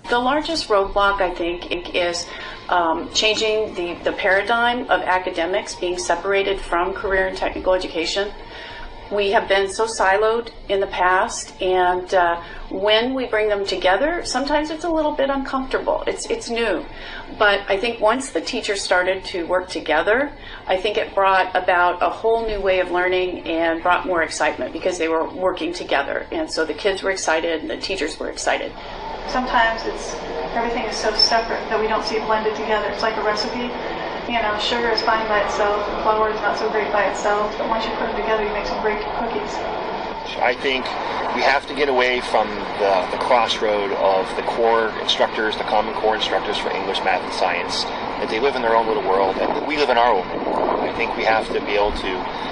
The largest roadblock, I think, is changing the paradigm of academics being separated from career and technical education. We have been so siloed in the past, and when we bring them together, sometimes it's a little bit uncomfortable. It's new. But I think once the teachers started to work together, I think it brought about a whole new way of learning and brought more excitement because they were working together. And so the kids were excited and the teachers were excited. Sometimes everything is so separate that we don't see it blended together. It's like a recipe. You know, sugar is fine by itself, flour is not so great by itself, but once you put them together, you make some great cookies. I think we have to get away from the crossroad of the core instructors, the common core instructors for English, math, and science, that they live in their own little world, and that we live in our own little world. I think we have to be able to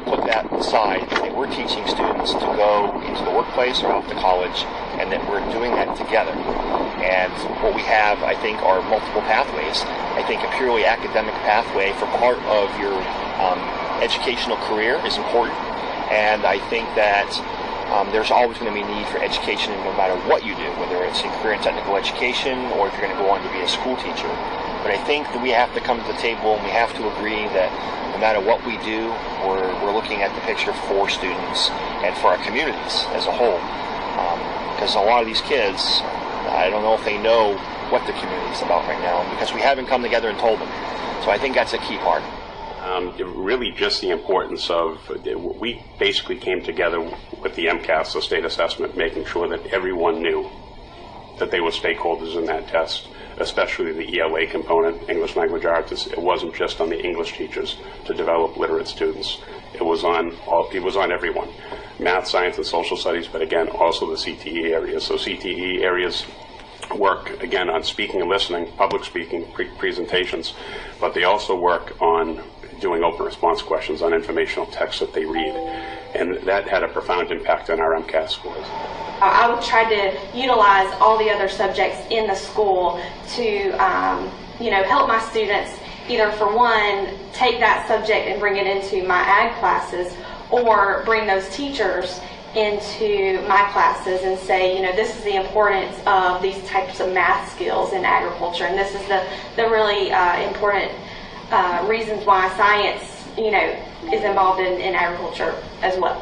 put that aside, that we're teaching students to go into the workplace or off to college, and that we're doing that together. And what we have, I think, are multiple pathways. I think a purely academic pathway for part of your educational career is important. And I think that there's always going to be a need for education no matter what you do, whether it's in career and technical education or if you're going to go on to be a school teacher. But I think that we have to come to the table and we have to agree that no matter what we do, we're looking at the picture for students and for our communities as a whole. Because a lot of these kids, I don't know if they know what the community is about right now because we haven't come together and told them. So I think that's a key part. Really just the importance of, we basically came together with the MCAS, the state assessment, making sure that everyone knew that they were stakeholders in that test, especially the ELA component, English Language Arts. It wasn't just on the English teachers to develop literate students. It was on everyone. Math, science, and social studies, but again, also the CTE areas. So CTE areas work, again, on speaking and listening, public speaking, presentations, but they also work on doing open response questions on informational texts that they read. And that had a profound impact on our MCAS scores. I would try to utilize all the other subjects in the school to help my students either, for one, take that subject and bring it into my ag classes, or bring those teachers into my classes and say, this is the importance of these types of math skills in agriculture, and this is the really important reasons why science, is involved in agriculture as well.